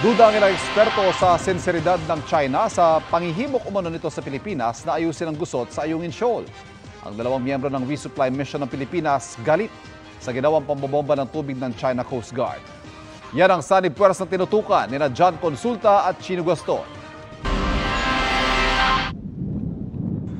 Duda ang ilang eksperto sa sinseridad ng China sa panghihimok umano nito sa Pilipinas na ayusin ang gusot sa Ayungin Shoal. Ang dalawang miyembro ng resupply mission ng Pilipinas galit sa ginawang pambobomba ng tubig ng China Coast Guard. Yan ang sanib puweras na tinutukan ni John Consulta at Chino Gaston.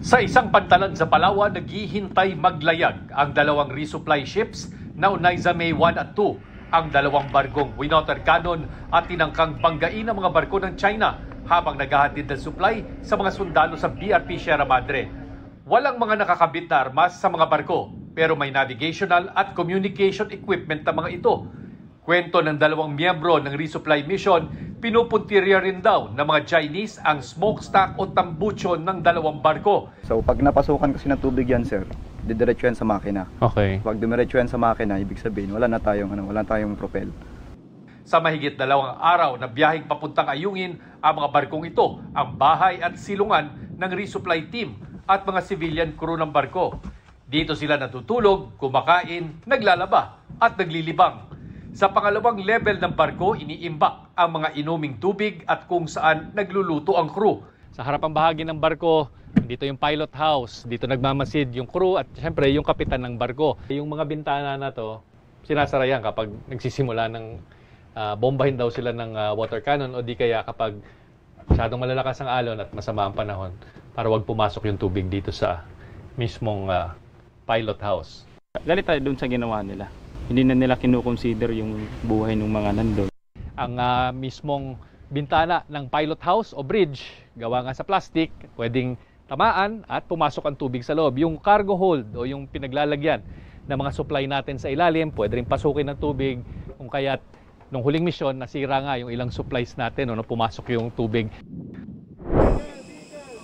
Sa isang pantalan sa Palawan, naghihintay maglayag ang dalawang resupply ships na Unayza May 1 at 2. Ang dalawang barkong Winotter Cannon at tinangkang banggain ng mga barko ng China habang naghahatid ng supply sa mga sundalo sa BRP Sierra Madre. Walang mga nakakabit na armas sa mga barko pero may navigational at communication equipment ng mga ito. Kwento ng dalawang miyembro ng resupply mission, pinupuntirya rin daw ng mga Chinese ang smokestack o tambucho ng dalawang barko. So pag napasukan kasi ng tubig yan, sir, didiretso yan sa makina. Okay. Pag dumiretso yan sa makina, ibig sabihin wala tayong propel. Sa mahigit 2 araw na biyaheng papuntang Ayungin, ang mga barkong ito ang bahay at silungan ng resupply team at mga civilian crew ng barko. Dito sila natutulog, kumakain, naglalaba at naglilibang. Sa pangalawang level ng barko, iniimbak ang mga inuming tubig at kung saan nagluluto ang crew. Sa harapang bahagi ng barko, dito yung pilot house, dito nagmamasid yung crew at syempre yung kapitan ng barko. Yung mga bintana na to, sinasara yan kapag nagsisimula ng bombahin daw sila ng water cannon o di kaya kapag masyadong malalakas ang alon at masama ang panahon para wag pumasok yung tubig dito sa mismong pilot house. Galit tayo dun sa ginawa nila. Hindi na nila kinukonsider yung buhay ng mga nandun. Ang mismong bintana ng pilot house o bridge, gawa nga sa plastic, pwedeng tamaan at pumasok ang tubig sa loob. Yung cargo hold o yung pinaglalagyan ng mga supply natin sa ilalim, pwede rin pasukin ng tubig. Kung kaya't nung huling misyon, nasira nga yung ilang supplies natin nung pumasok yung tubig.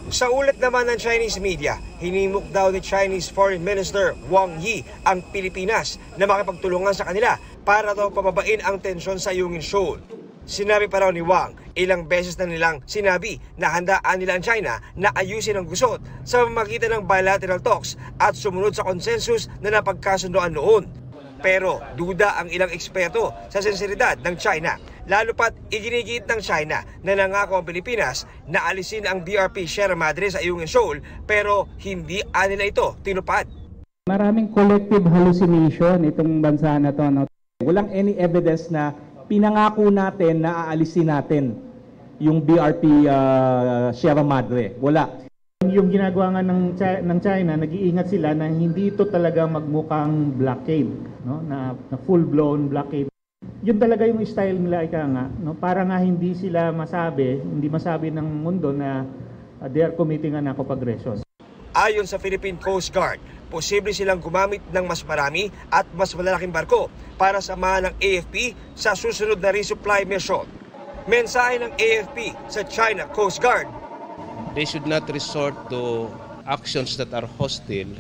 Sa ulat naman ng Chinese media, hinimok daw ni Chinese Foreign Minister Wang Yi ang Pilipinas na makipagtulungan sa kanila para daw pababain ang tensyon sa Ayungin Shoal. Sinabi pa raw ni Wang, ilang beses na nilang sinabi na handaan nila ang China na ayusin ang gusot sa pamamagitan ng bilateral talks at sumunod sa konsensus na napagkasundoan noon. Pero duda ang ilang eksperto sa sinseridad ng China, lalo pat iginigit ng China na nangako ang Pilipinas na alisin ang BRP Sierra Madre sa Ayungin Shoal pero hindi nila ito tinupad. Maraming collective hallucination itong bansa na to. No? Walang any evidence na pinangako natin na aalisin natin yung BRP Sierra Madre. Wala. Yung ginagawa nga ng China, nag-iingat sila na hindi ito talaga magmukhang blockade, no? na full-blown blockade. Yun talaga yung style nila, ika nga, no? Para nga hindi masabi ng mundo na they are committing an act of aggression. Ayon sa Philippine Coast Guard, posible silang gumamit ng mas marami at mas malalaking barko para samahan ng AFP sa susunod na resupply mission. Mensahe ng AFP sa China Coast Guard, they should not resort to actions that are hostile,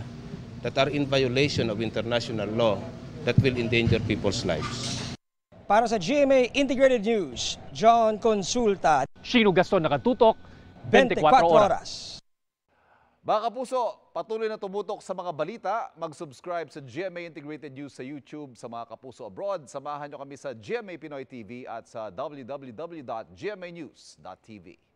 that are in violation of international law, that will endanger people's lives. Para sa GMA Integrated News, John Consulta. Chino Gaston, nakatutok, 24 oras. Mga kapuso, patuloy na tumutok sa mga balita. Mag-subscribe sa GMA Integrated News sa YouTube. Sa mga kapuso abroad, samahan nyo kami sa GMA Pinoy TV at sa www.gmanews.tv.